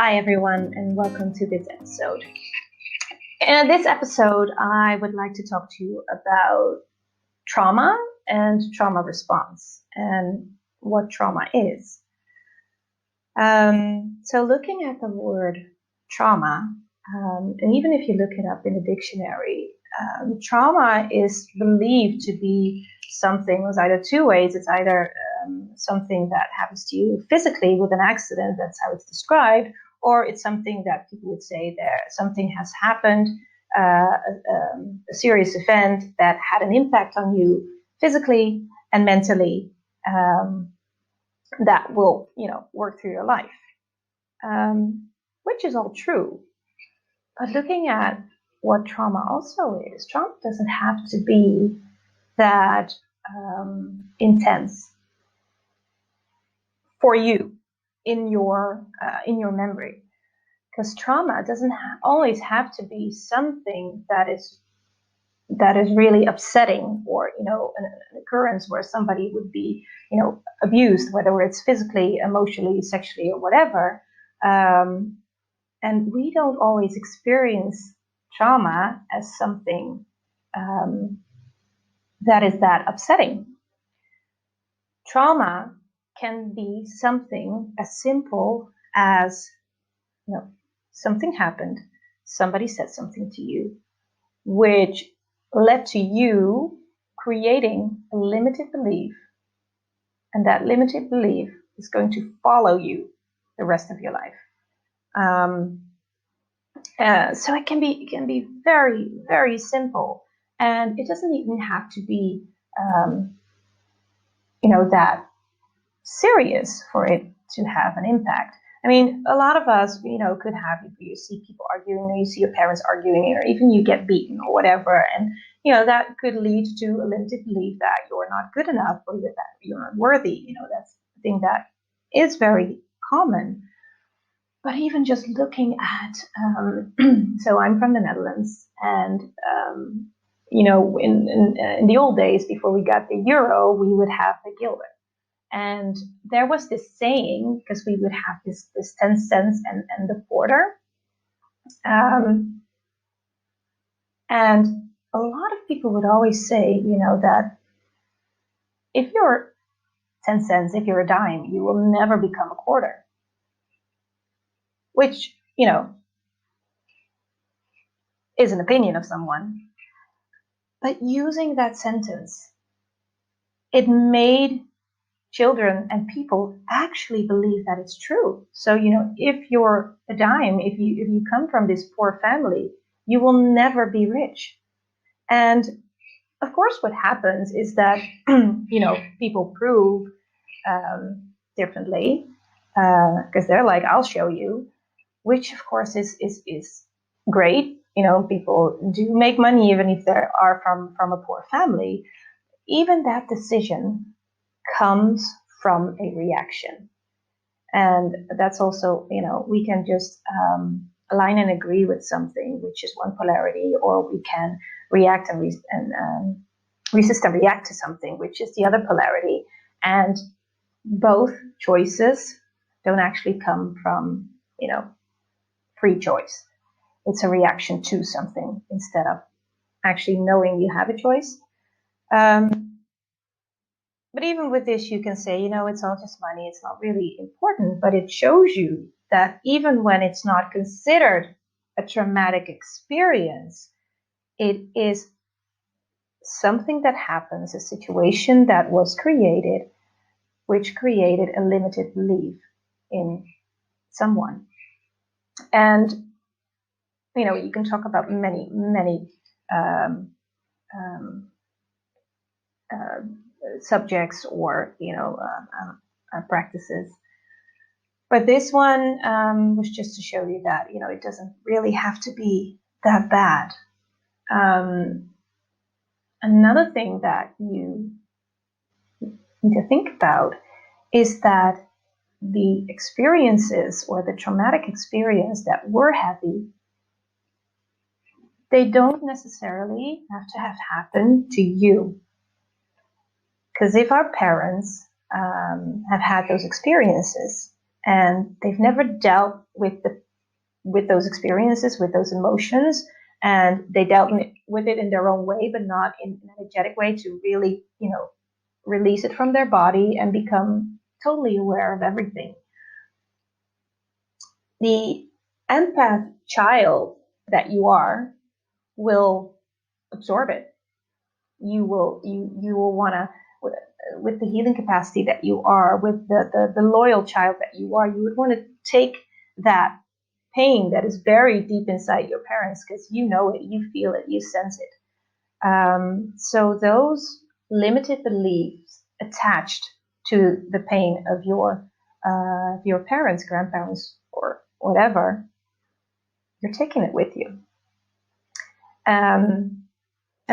Hi everyone, and welcome to this episode. In this episode, I would like to talk to you about trauma and trauma response and what trauma is. So looking at the word trauma, and even if you look it up in a dictionary, trauma is believed to be something. There's either two ways. It's either something that happens to you physically with an accident, that's how it's described, or it's something that people would say something has happened, a serious event that had an impact on you physically and mentally, that will, work through your life, which is all true. But looking at what trauma also is, trauma doesn't have to be that intense for you in your memory, because trauma doesn't always have to be something that is really upsetting, or an occurrence where somebody would be abused, whether it's physically, emotionally, sexually, or whatever. And we don't always experience trauma as something that is that upsetting. Trauma can be something as simple as, something happened, somebody said something to you, which led to you creating a limited belief, and that limited belief is going to follow you the rest of your life. So it can be very, very simple, and it doesn't even have to be that serious for it to have an impact. I mean, a lot of us, could have, you see people arguing, or you see your parents arguing, or even you get beaten or whatever, and that could lead to a limited belief that you're not good enough, or that you're not worthy. That's the thing that is very common. But even just looking at, so I'm from the Netherlands, and in the old days, before we got the euro, we would have the guilder. And there was this saying, because we would have this 10 cents and the quarter. And a lot of people would always say, that if you're 10 cents, if you're a dime, you will never become a quarter. Which, is an opinion of someone. But using that sentence, it made children and people actually believe that it's true. So, if you're a dime, if you come from this poor family, you will never be rich. And of course, what happens is that, people prove differently, because they're like, I'll show you, which of course is great. People do make money even if they are from a poor family. Even that decision comes from a reaction. And that's also, we can just align and agree with something, which is one polarity, or we can react and resist and react to something, which is the other polarity. And both choices don't actually come from, free choice. It's a reaction to something instead of actually knowing you have a choice. But even with this, you can say, it's all just money. It's not really important, but it shows you that even when it's not considered a traumatic experience, it is something that happens, a situation that was created, which created a limited belief in someone. And, you can talk about many, many subjects or practices, but this one was just to show you that it doesn't really have to be that bad. Another thing that you need to think about is that the experiences, or the traumatic experience that were heavy, they don't necessarily have to have happened to you. Because if our parents have had those experiences, and they've never dealt with those experiences, with those emotions, and they dealt with it in their own way, but not in an energetic way to really, release it from their body and become totally aware of everything. The empath child that you are will absorb it. You will want to, with the healing capacity that you are, with the loyal child that you are, you would want to take that pain that is buried deep inside your parents, because you know it, you feel it, you sense it. So those limited beliefs attached to the pain of your parents, grandparents, or whatever, you're taking it with you. And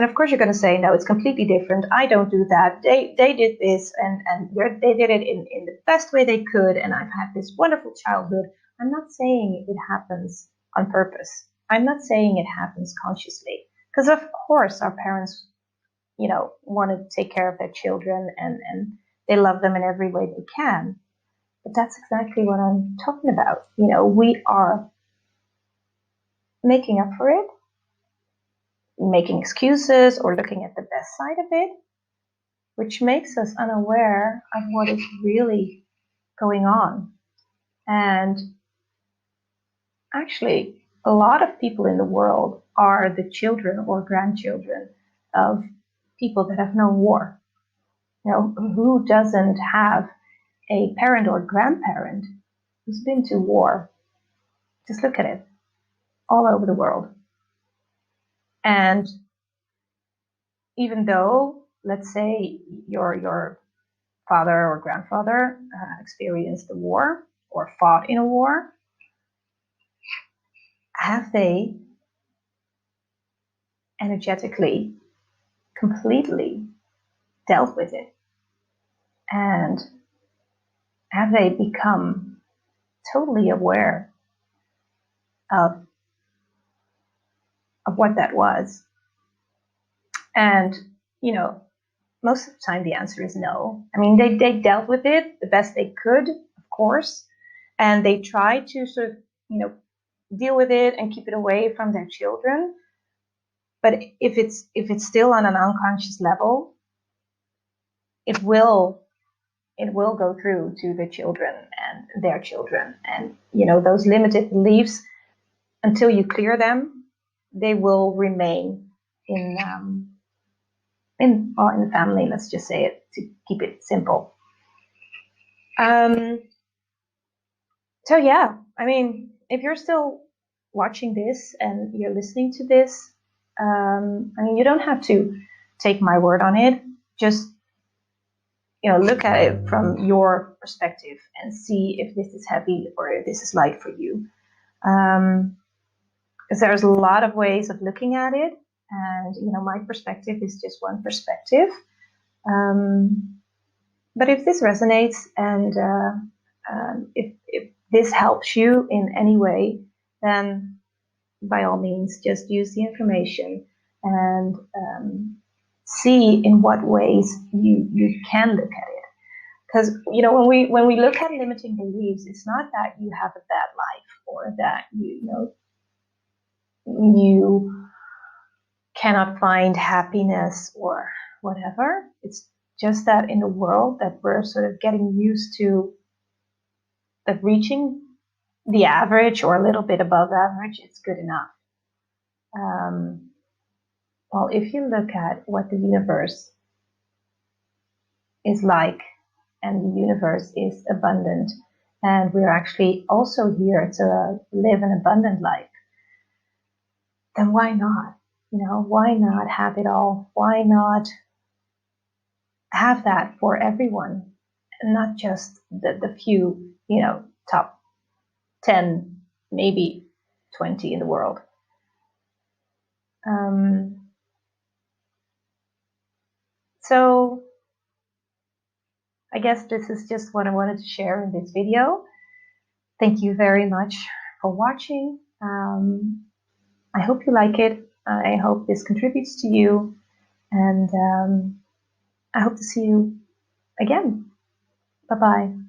of course, you're going to say, no, it's completely different. I don't do that. They did this, and they did it in the best way they could, and I've had this wonderful childhood. I'm not saying it happens on purpose. I'm not saying it happens consciously, because of course our parents, want to take care of their children, and they love them in every way they can. But that's exactly what I'm talking about. We are making up for it, making excuses, or looking at the best side of it, which makes us unaware of what is really going on. And actually, a lot of people in the world are the children or grandchildren of people that have known war. Who doesn't have a parent or grandparent who's been to war? Just look at it, all over the world. And even though, let's say, your father or grandfather experienced a war or fought in a war, have they energetically completely dealt with it? And have they become totally aware of what that was? And, most of the time the answer is no. I mean, they dealt with it the best they could, of course, and they tried to sort of, deal with it and keep it away from their children. But if it's still on an unconscious level, it will go through to the children and their children. And, those limited beliefs, until you clear them, they will remain in the family, let's just say it, to keep it simple. So yeah, I mean, if you're still watching this and you're listening to this, I mean, you don't have to take my word on it. Just, look at it from your perspective and see if this is heavy or if this is light for you. Because there's a lot of ways of looking at it, and my perspective is just one perspective. But if this resonates, and if this helps you in any way, then by all means, just use the information and see in what ways you can look at it. Because when we look at limiting beliefs, it's not that you have a bad life or that you cannot find happiness or whatever. It's just that in the world that we're sort of getting used to, that reaching the average or a little bit above average, it's good enough. Well, if you look at what the universe is like, and the universe is abundant, and we're actually also here to live an abundant life, then why not? Why not have it all? Why not have that for everyone, and not just the few, top 10, maybe 20 in the world? So I guess this is just what I wanted to share in this video. Thank you very much for watching. I hope you like it. I hope this contributes to you, and I hope to see you again. Bye-bye.